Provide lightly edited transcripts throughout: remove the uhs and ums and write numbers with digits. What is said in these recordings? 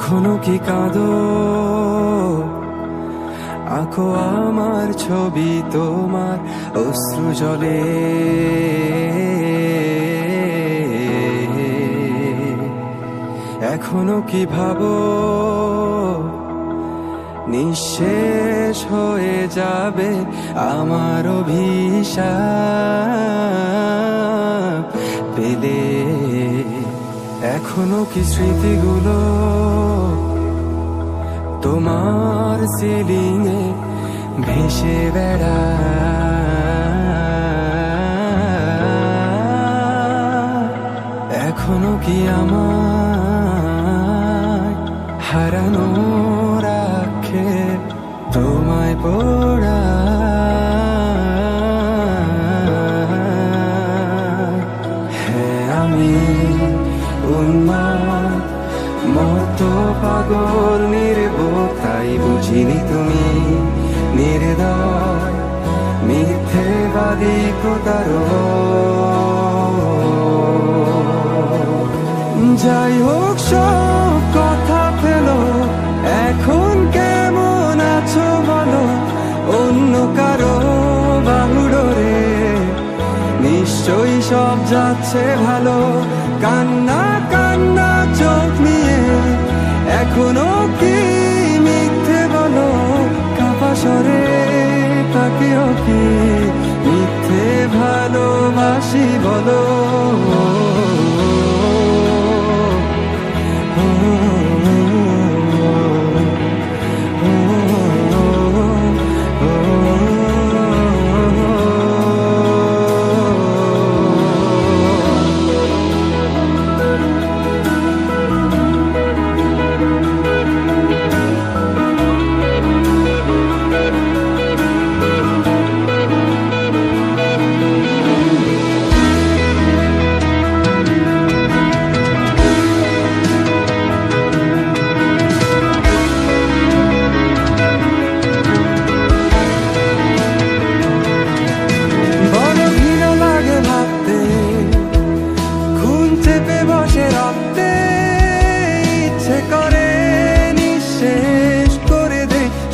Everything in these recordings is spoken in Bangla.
এখনো কি কাঁদো? আঁকো আমার ছবি তোমার অশ্রু জলে। এখনো কি ভাবো নিঃশেষ হয়ে যাবে আমার অভিশাপ পেলে? এখনো কি স্মৃতিগুলো তোমার সিলিংয়ে ভেসে বেড়ায়? এখনো কি আমায় হারানো রাখে তোমায় পড়ায়? হ্যাঁ, আমি উন্মাদ মতো পাগল নির্বোধ, তাই বুঝিনি তুমি নির্দয় মিথ্যেবাদী প্রতারক। যাই হোক সব কথা ফেলো, এখন কেমন আছো বলো? অন্য কারো বাহুডোরে নিশ্চয়ই সব যাচ্ছে ভালো। কান্না কান্না চোখ নিয়ে এখনো কি মিথ্যে বলো? কাপা স্বরে তাকেও কি মিথ্যে ভালোবাসি বলো?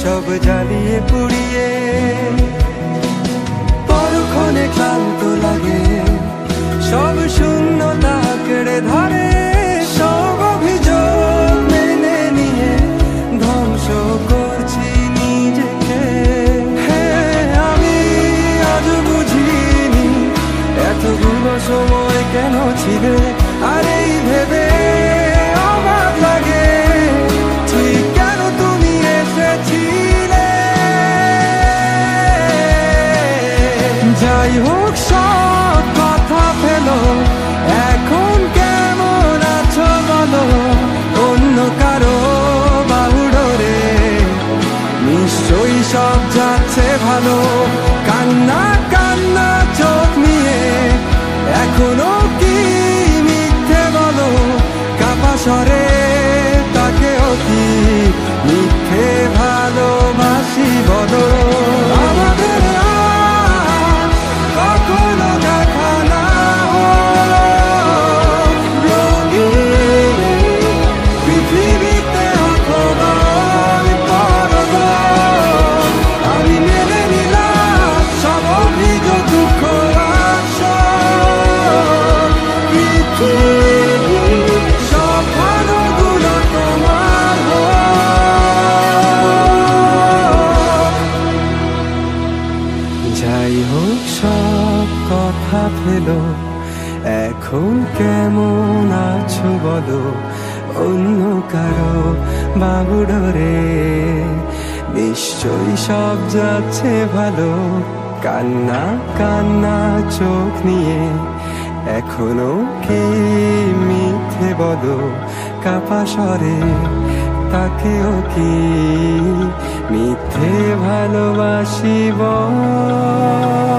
সব জ্বালিয়ে পুড়িয়ে পরক্ষণে ক্লান্ত লাগে, সব শূন্যতা কেড়ে ধরে। সব অভিযোগ মেনে নিয়ে ধ্বংস করছি নিজেকে। হ্যাঁ, আমি আজ বুঝিনি এতগুলো সময় কেন ছিলে। আর এই ভেবে অবাক লাগে ঠিক কেন তুমি এসেছিলে। যাই হোক সব কথা ফেলো, এখন কেমন আছো বলো? অন্য কারো বাহুডোরে নিশ্চয়ই সব যাচ্ছে ভালো। কান্না কান্না চোখ নিয়ে এখনো কি মিথ্যে বলো? কাপা স্বরে তাকেও কি মিথ্যে ভালোবাসি বলো? আমাদের কখনো দেখা না হলো রঙিন পৃথিবীতে অথবা পরব। আমি মেনে নিলাম সব অভিযোগ দুঃখ সব ভালোগুলো তোমার হোক। যাই হোক সব কথা ফেলো, এখন কেমন আছো বলো? অন্য কারো বাহুডোরে নিশ্চয়ই সব যাচ্ছে ভালো। কান্না কান্না চোখ নিয়ে এখনো কি মিথ্যে বলো? কাপা স্বরে তাকেও কি মিথ্যে ভালোবাসি বলো?